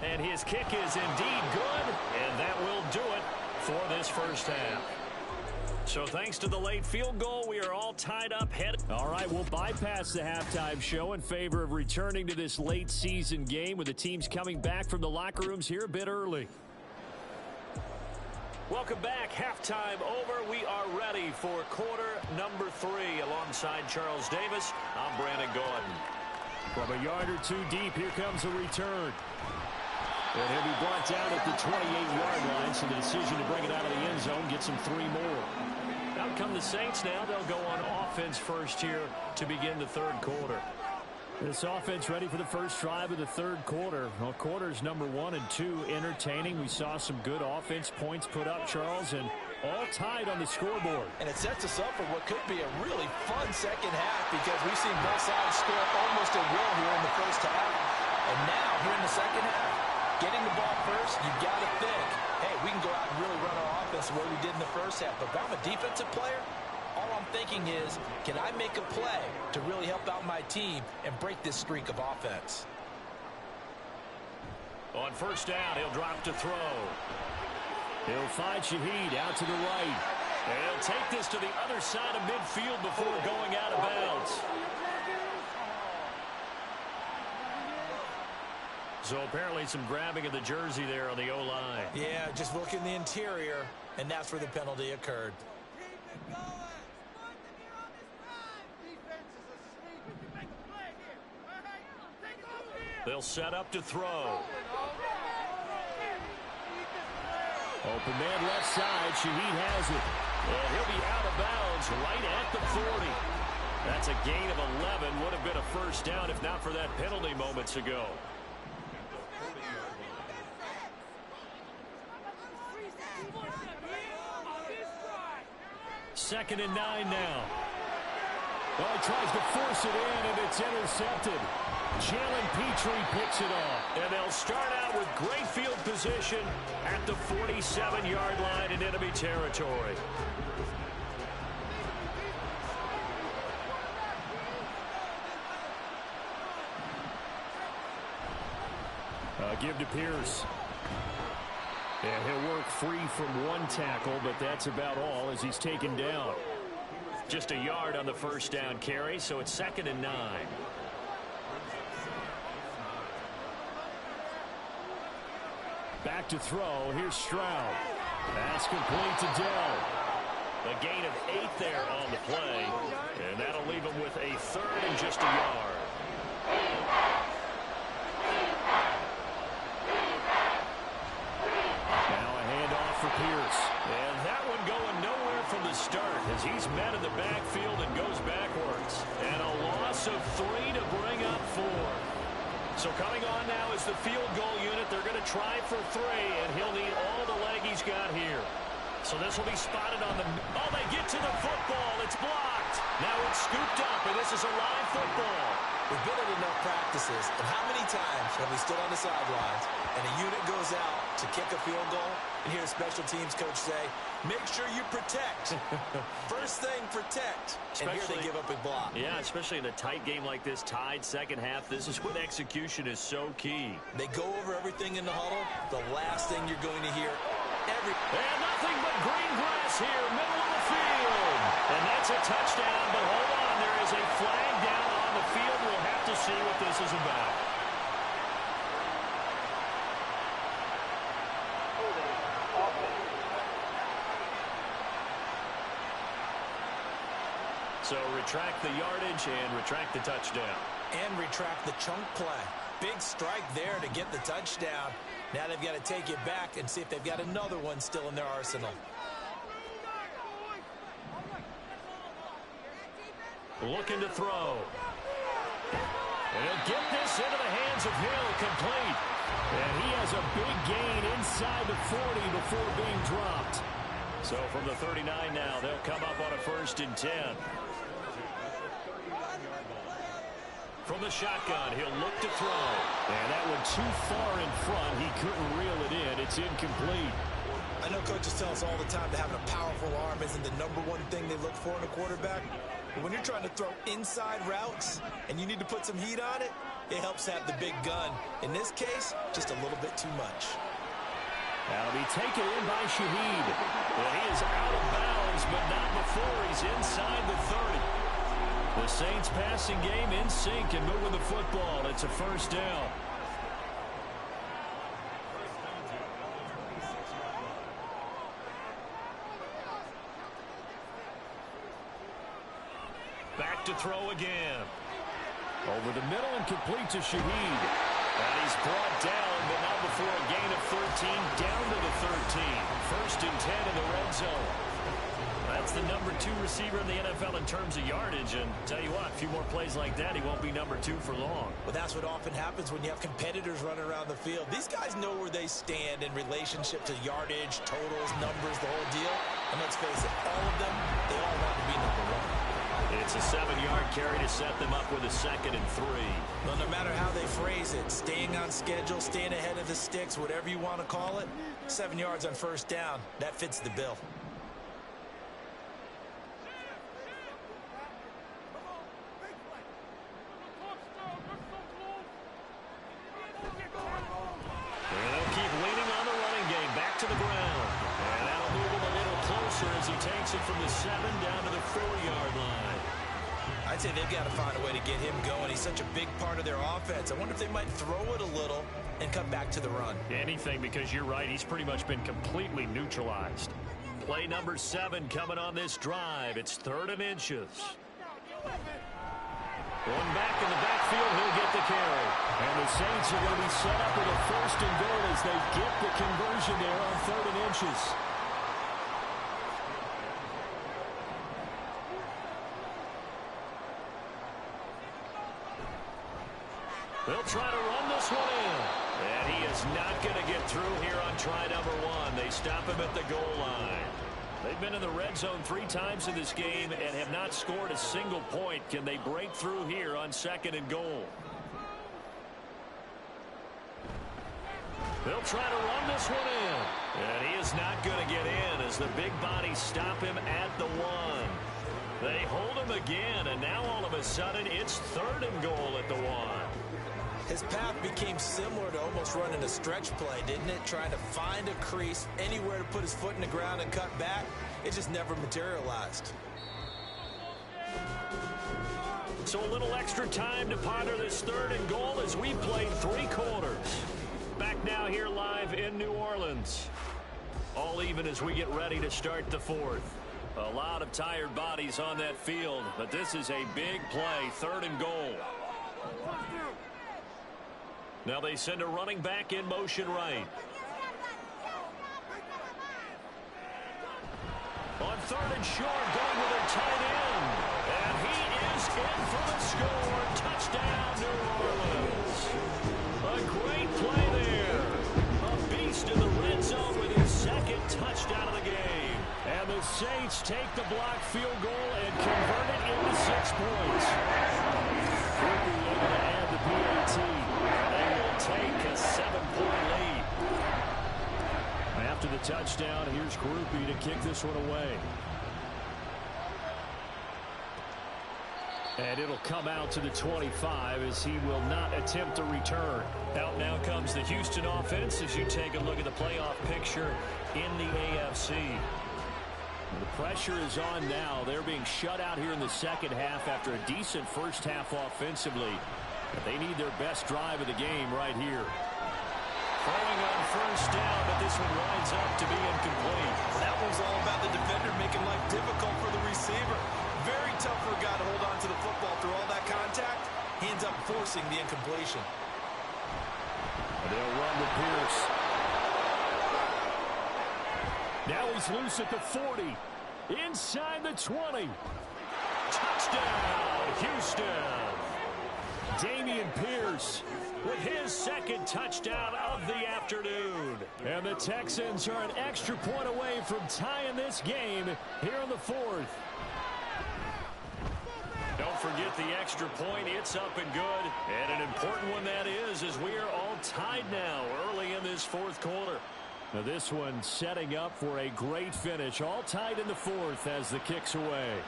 And his kick is indeed good, and that will do it for this first half. So thanks to the late field goal, we are all tied up. All right, we'll bypass the halftime show in favor of returning to this late season game with the teams coming back from the locker rooms here a bit early. Welcome back. Halftime over. We are ready for quarter number 3. Alongside Charles Davis, I'm Brandon Gordon. From a yard or 2 deep, here comes a return. And he'll be brought down at the 28-yard line, so the decision to bring it out of the end zone gets him 3 more. Out come the Saints now. They'll go on offense first here to begin the third quarter. This offense ready for the first drive of the third quarter. Well, quarters number 1 and 2 entertaining. We saw some good offense points put up, Charles, and all tied on the scoreboard. And it sets us up for what could be a really fun second half because we've seen both sides score almost at will here in the first half. And now, here in the second half, getting the ball first, you've got to think, hey, we can go out and really run our offense the way we did in the first half. But if I'm a defensive player, all I'm thinking is, can I make a play to really help out my team and break this streak of offense? On first down, he'll drop to throw. He'll find Shaheed out to the right. And he'll take this to the other side of midfield before going out of bounds. So apparently some grabbing of the jersey there on the O-line. Yeah, just look in the interior, and that's where the penalty occurred. They'll set up to throw. Open man left side. Shaheed has it. And he'll be out of bounds right at the 40. That's a gain of 11. Would have been a first down if not for that penalty moments ago. Second and 9 now. Well, he tries to force it in, and it's intercepted. Jalen Petrie picks it off. And they'll start out with great field position at the 47-yard line in enemy territory. Give to Pierce. And he'll work free from 1 tackle, but that's about all as he's taken down. Just a yard on the first down carry, so it's second and 9. Back to throw. Here's Stroud. Pass complete to Dell. A gain of 8 there on the play, and that'll leave him with a third and just a yard. Now a handoff for Pierce. And that one going nowhere from the start as he's met in the backfield and goes backwards. And a loss of 3 to bring up 4. So coming on now is the field goal unit. They're going to try for 3, and he'll need all the leg he's got here. So this will be spotted on the... Oh, they get to the football. It's blocked. Now it's scooped up, and this is a live football. We've been at enough practices, and how many times have we stood on the sidelines and a unit goes out to kick a field goal and hear a special teams coach say, make sure you protect. First thing, protect. And here they give up a block. Yeah, especially in a tight game like this, tied second half. This is when execution is so key. They go over everything in the huddle. The last thing you're going to hear And nothing but green grass here, middle of the field. And that's a touchdown, but hold on, there is a flag down on the field. We'll have to see what this is about. So retract the yardage and retract the touchdown. And retract the chunk play. Big strike there to get the touchdown. Now they've got to take it back and see if they've got another one still in their arsenal. Looking to throw. And he'll get this into the hands of Hill, complete. And he has a big gain inside the 40 before being dropped. So from the 39 now, they'll come up on a 1st and 10. From the shotgun, he'll look to throw. And that one too far in front. He couldn't reel it in. It's incomplete. I know coaches tell us all the time that having a powerful arm isn't the #1 thing they look for in a quarterback. But when you're trying to throw inside routes and you need to put some heat on it, it helps have the big gun. In this case, just a little bit too much. That'll be taken in by Shaheed. Well, he is out of bounds, but not before he's inside the 30. The Saints passing game in sync and moving the football. It's a 1st down. Back to throw again. Over the middle and complete to Shaheed. And he's brought down, but not before a gain of 13, down to the 13. 1st and 10 in the red zone. That's the #2 receiver in the NFL in terms of yardage. And tell you what, a few more plays like that, he won't be #2 for long. Well, that's what often happens when you have competitors running around the field. These guys know where they stand in relationship to yardage, totals, numbers, the whole deal. And let's face it, all of them, they all want to be #1. It's a 7-yard carry to set them up with a 2nd and 3. Well, no matter how they phrase it, staying on schedule, staying ahead of the sticks, whatever you want to call it, 7 yards on 1st down, that fits the bill. And they'll keep leaning on the running game, back to the ground. And that'll move him a little closer as he takes it from the 7 down to the 4-yard line. I'd say they've got to find a way to get him going. He's such a big part of their offense. I wonder if they might throw it a little and come back to the run. Anything, because you're right. He's pretty much been completely neutralized. Play number 7 coming on this drive. It's 3rd and inches. Going back in the backfield, he'll get the carry. And the Saints are going to be set up with a 1st and goal as they get the conversion there on 3rd and inches. They'll try to run this one in. And he is not going to get through here on try number 1. They stop him at the goal line. They've been in the red zone 3 times in this game and have not scored a single point. Can they break through here on 2nd and goal? They'll try to run this one in. And he is not going to get in as the big bodies stop him at the 1. They hold him again, and now all of a sudden it's 3rd and goal at the 1. His path became similar to almost running a stretch play, didn't it? Trying to find a crease, anywhere to put his foot in the ground and cut back. It just never materialized. So a little extra time to ponder this 3rd and goal as we played 3 quarters. Back now here live in New Orleans. All even as we get ready to start the fourth. A lot of tired bodies on that field, but this is a big play, 3rd and goal. Now they send a running back in motion right. On 3rd and short, going with a tight end. And he is in for the score. Touchdown, New Orleans. A great play there. A beast in the red zone with his 2nd touchdown of the game. And the Saints take the block field goal and convert it into 6 points. We'll be able to add the PAT. They will take a 7-point lead. After the touchdown, here's Groupie to kick this one away. And it'll come out to the 25 as he will not attempt to return. Out now comes the Houston offense as you take a look at the playoff picture in the AFC. The pressure is on now. They're being shut out here in the second half after a decent first half offensively. But they need their best drive of the game right here. Throwing on first down, but this one winds up to be incomplete. That was all about the defender making life difficult for the receiver. Very tough for a guy to hold on to the football through all that contact. He ends up forcing the incompletion. They'll run with Pierce. Now he's loose at the 40. Inside the 20. Touchdown, Houston. Damian Pierce with his 2nd touchdown of the afternoon. And the Texans are an extra point away from tying this game here in the 4th. Don't forget the extra point. It's up and good. And an important one that is, as we are all tied now early in this 4th quarter. Now this one setting up for a great finish. All tied in the 4th as the kick's away.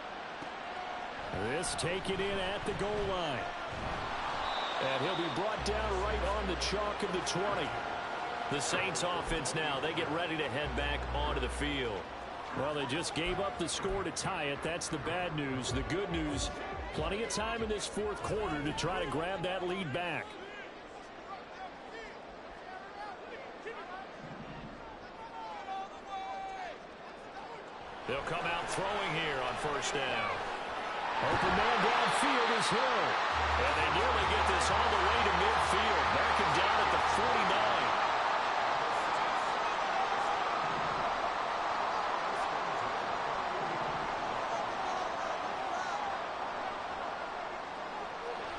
This taken in at the goal line. And he'll be brought down right on the chalk of the 20. The Saints offense now, they get ready to head back onto the field. Well, they just gave up the score to tie it. That's the bad news. The good news, plenty of time in this 4th quarter to try to grab that lead back. They'll come out throwing here on first down. Open man downfield is Hill. And they nearly get this all the way to midfield. Mark him down at the 49.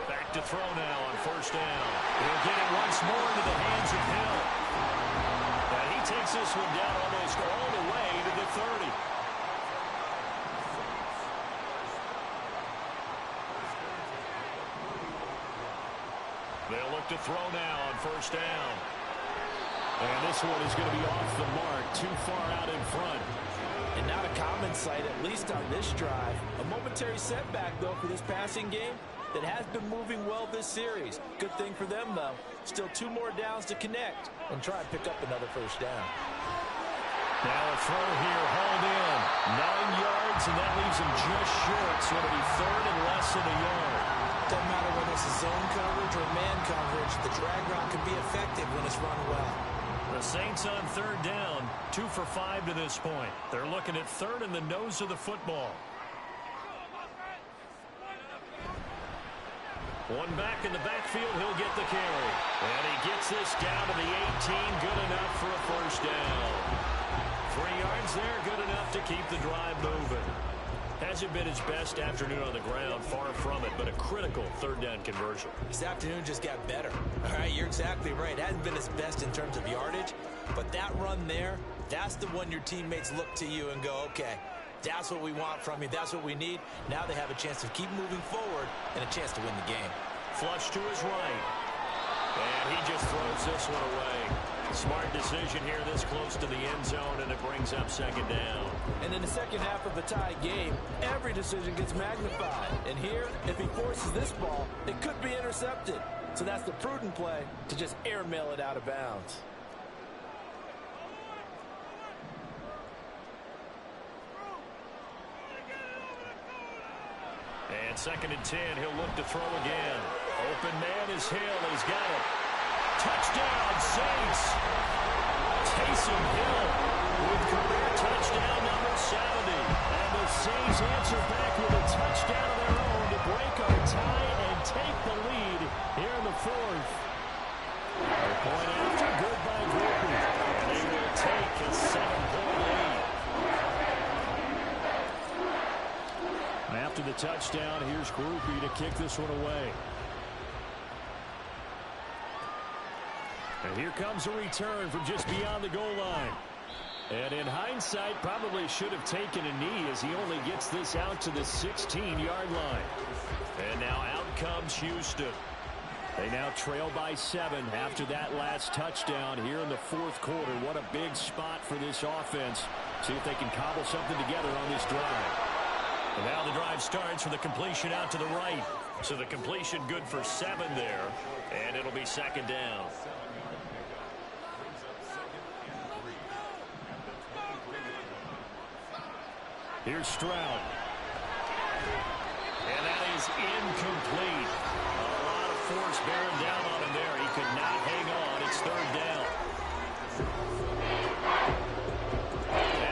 Back to throw now on first down. He'll get it once more into the hands of Hill. And he takes this one down almost all the way to the 30. They'll look to throw now on first down. And this one is going to be off the mark, too far out in front. And not a common sight, at least on this drive. A momentary setback, though, for this passing game that has been moving well this series. Good thing for them, though. Still 2 more downs to connect and try and pick up another first down. Now a throw here, hauled in. 9 yards, and that leaves him just short. So it'll be 3rd and less than a yard. Doesn't matter whether it's a zone coverage or man coverage, the drag route can be effective when it's run well. The Saints on 3rd down, 2 for 5 to this point. They're looking at 3rd in the nose of the football. One back in the backfield, he'll get the carry. And he gets this down to the 18, good enough for a first down. 3 yards there, good enough to keep the drive moving. Hasn't been his best afternoon on the ground, far from it, but a critical 3rd down conversion. This afternoon just got better. All right, you're exactly right. Hasn't been his best in terms of yardage, but that run there, that's the one your teammates look to you and go, okay, that's what we want from you. That's what we need. Now they have a chance to keep moving forward and a chance to win the game. Flush to his right. And he just throws this one away. Smart decision here this close to the end zone, and it brings up 2nd down. And in the second half of a tie game, every decision gets magnified. And here, if he forces this ball, it could be intercepted. So that's the prudent play to just airmail it out of bounds. And 2nd and 10, he'll look to throw again. Open man is Hill. He's got it. Touchdown, Saints. Taysom Hill with career touchdown number 70. And the Saints answer back with a touchdown of their own to break our tie and take the lead here in the fourth. A point after, good by Groupie. And they will take a 7-point lead. After the touchdown, here's Groupie to kick this one away. And here comes a return from just beyond the goal line. And in hindsight, probably should have taken a knee as he only gets this out to the 16-yard line. And now out comes Houston. They now trail by 7 after that last touchdown here in the fourth quarter. What a big spot for this offense. See if they can cobble something together on this drive. And now the drive starts with a completion out to the right. So the completion good for 7 there. And it'll be second down. Here's Stroud. And that is incomplete. A lot of force bearing down on him there. He could not hang on. It's third down.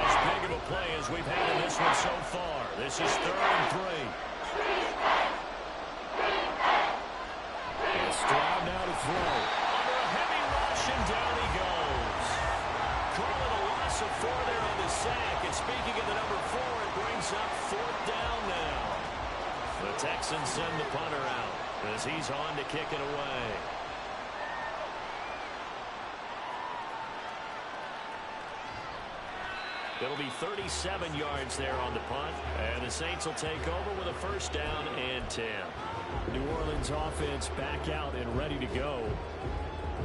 As big of a play as we've had in this one so far. This is 3rd and 3. And Stroud now to throw. Under a heavy rush, and down he goes. Calling a loss of 4 there on the sack. And speaking of the number 4, it brings up 4th down now. The Texans send the punter out as he's on to kick it away. It'll be 37 yards there on the punt, and the Saints will take over with a 1st down and 10. New Orleans offense back out and ready to go.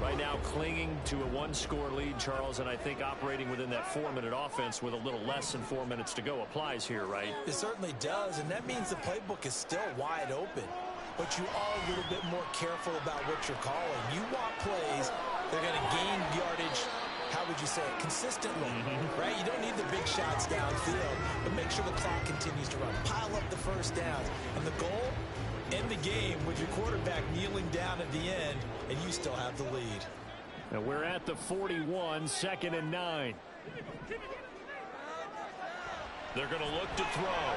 Right now clinging to a 1-score lead, Charles, and I think operating within that 4-minute offense with a little less than 4 minutes to go applies here, right? It certainly does, and that means the playbook is still wide open. But you are a little bit more careful about what you're calling. You want plays that are going to gain yardage, how would you say it, consistently, right? You don't need the big shots downfield, but make sure the clock continues to run. Pile up the 1st downs. And the goal, end the game with your quarterback kneeling down at the end, and you still have the lead. And we're at the 41, 2nd and 9. They're going to look to throw.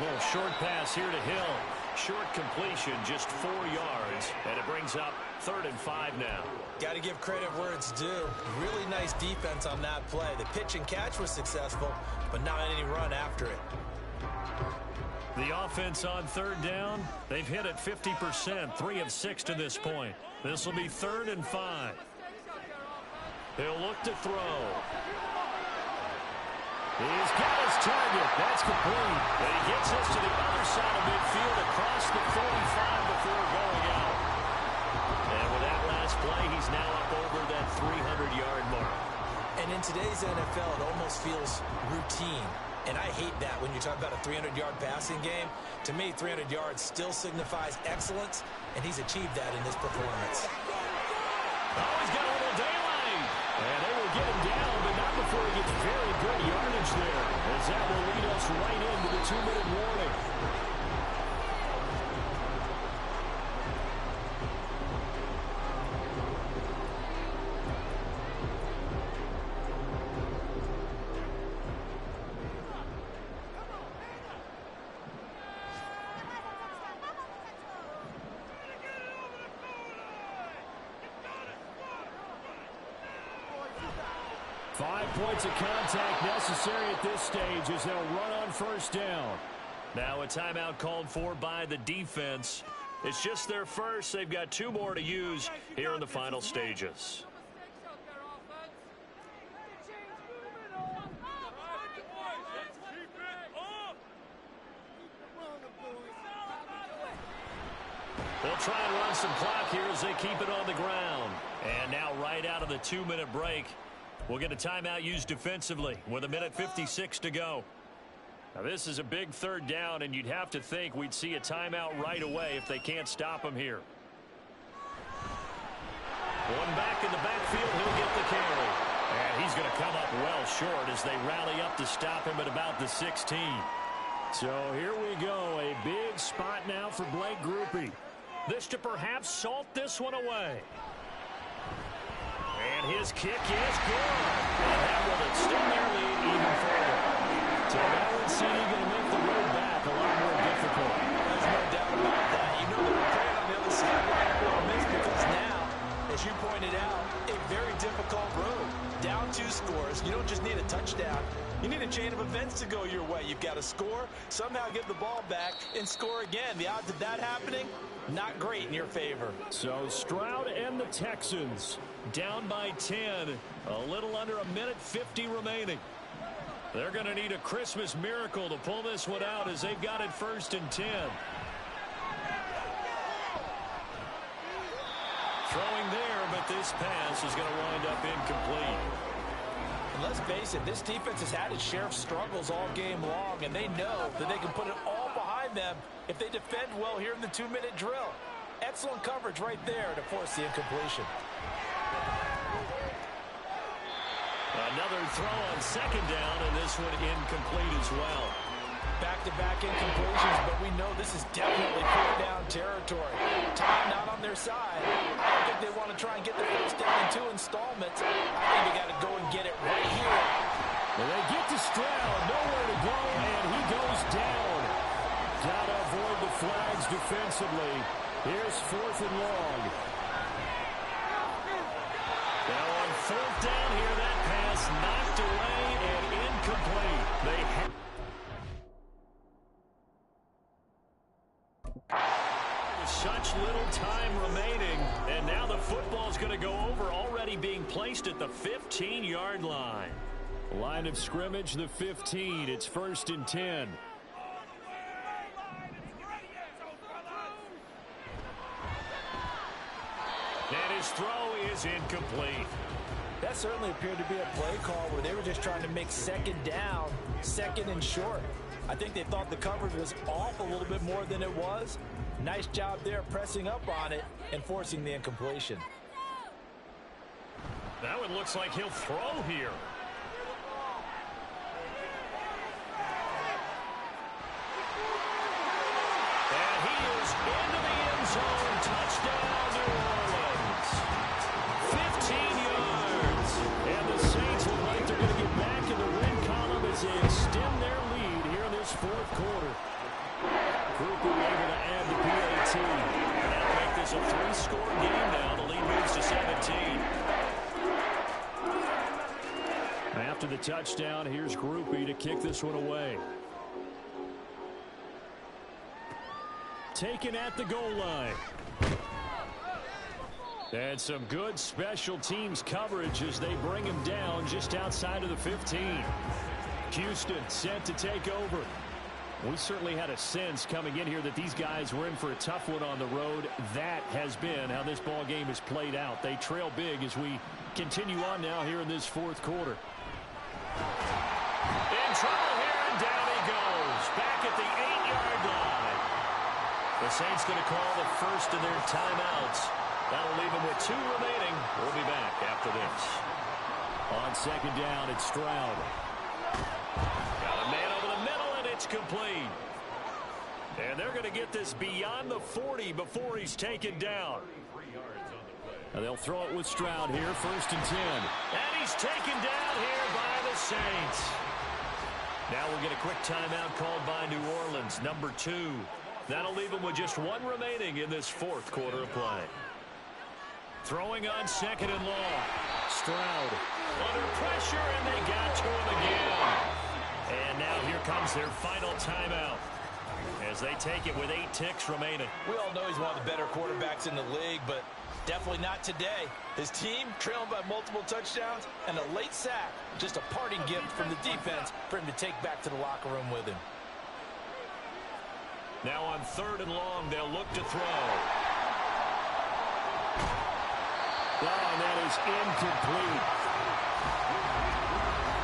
Little short pass here to Hill. Short completion, just 4 yards, and it brings up 3rd and 5 now. Got to give credit where it's due. Really nice defense on that play. The pitch and catch was successful, but not any run after it. The offense on 3rd down, they've hit it 50%, 3 of 6 to this point. This will be 3rd and 5. He'll look to throw. He's got his target. That's complete. And he gets us to the other side of midfield across the 45 before going out. And with that last play, he's now up over that 300-yard mark. And in today's NFL, it almost feels routine. And I hate that when you talk about a 300-yard passing game. To me, 300 yards still signifies excellence, and he's achieved that in this performance. Oh, he's got a little daylight. And they will get him down, but not before he gets very good yardage there, as that will lead us right into the 2-minute warning. Points of contact necessary at this stage as they'll run on 1st down. Now a timeout called for by the defense. It's just their first. They've got 2 more to use here in the final stages. They'll try and run some clock here as they keep it on the ground. And now right out of the 2-minute break, we'll get a timeout used defensively with 1:56 to go. Now this is a big 3rd down, and you'd have to think we'd see a timeout right away if they can't stop him here. One back in the backfield, he'll get the carry. And he's going to come up well short as they rally up to stop him at about the 16. So here we go, a big spot now for Blake Groupie. This to perhaps salt this one away. And his kick is good. And that will extend their lead even further. So that would seem going to make the road back a lot more difficult. There's no doubt about that. You know they were playing on the other side of the miss because now, as you pointed out, a very difficult road. Down 2 scores. You don't just need a touchdown. You need a chain of events to go your way. You've got to score, somehow get the ball back, and score again. The odds of that happening, not great in your favor. So Stroud and the Texans down by 10. A little under a minute 50 remaining. They're going to need a Christmas miracle to pull this one out as they've got it 1st and 10. Throwing there, but this pass is going to wind up incomplete. And let's face it, this defense has had its share of struggles all game long, and they know that they can put it all behind them if they defend well here in the 2-minute drill. Excellent coverage right there to force the incompletion. Another throw on 2nd down, and this one incomplete as well. Back-to-back incompletions, but we know this is definitely 4th down territory. Time not on their side. I don't think they want to try and get the first down in 2 installments. I think they got to go and get it right here. Well, they get to Stroud, nowhere to go, and he goes down. Got to avoid the flags defensively. Here's 4th and long. Now on 4th down here, that pass knocked away and incomplete. They have such little time remaining, and now the football's going to go over, already being placed at the 15-yard line. Line of scrimmage, the 15. It's 1st and 10. And his throw is incomplete. That certainly appeared to be a play call where they were just trying to make 2nd down, 2nd and short. I think they thought the coverage was off a little bit more than it was. Nice job there pressing up on it and forcing the incompletion. That one looks like he'll throw here. And he is into the end zone. Touchdown, New Orleans. 15 yards. And the Saints look like they're going to get back in the win column as they extend their lead here in this 4th quarter. Cooper able to add the PAT. That'll make this a 3-score game now. The lead moves to 17. After the touchdown, here's Groupie to kick this one away. Taken at the goal line. And some good special teams coverage as they bring him down just outside of the 15. Houston set to take over. We certainly had a sense coming in here that these guys were in for a tough one on the road. That has been how this ball game has played out. They trail big as we continue on now here in this 4th quarter. In trouble here, and down he goes. Back at the 8-yard line. The Saints going to call the first of their timeouts. That'll leave them with 2 remaining. We'll be back after this. On 2nd down, it's Stroud. Got a man over the middle, and it's complete. And they're going to get this beyond the 40 before he's taken down. And they'll throw it with Stroud here, 1st and 10. And he's taken down here by the Saints. Now we'll get a quick timeout called by New Orleans, number 2. That'll leave them with just 1 remaining in this 4th quarter of play. Throwing on 2nd and long. Stroud under pressure, and they got to him again. And now here comes their final timeout as they take it with 8 ticks remaining. We all know he's one of the better quarterbacks in the league, but definitely not today. His team trailing by multiple touchdowns and a late sack. Just a parting gift from the defense for him to take back to the locker room with him. Now on 3rd and long, they'll look to throw. Oh, and that is incomplete.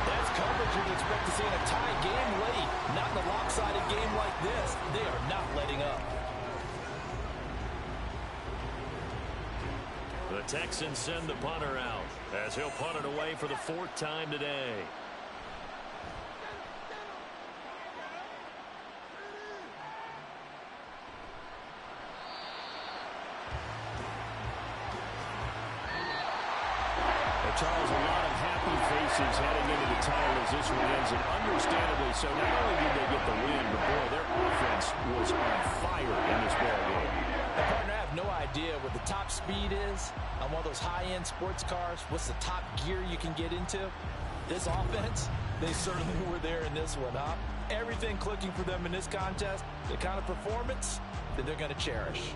That's coverage you'd expect to see in a tie game late. Not in a lopsided game like this. They are not letting up. The Texans send the punter out as he'll punt it away for the 4th time today. Charles, a lot of happy faces heading into the title as this one ends, and understandably so. Not only did they get the win, but boy, their offense was on fire in this ball game. And partner, I have no idea what the top speed is on one of those high-end sports cars. What's the top gear you can get into? This offense, they certainly were there in this one, huh? Everything clicking for them in this contest, the kind of performance that they're going to cherish.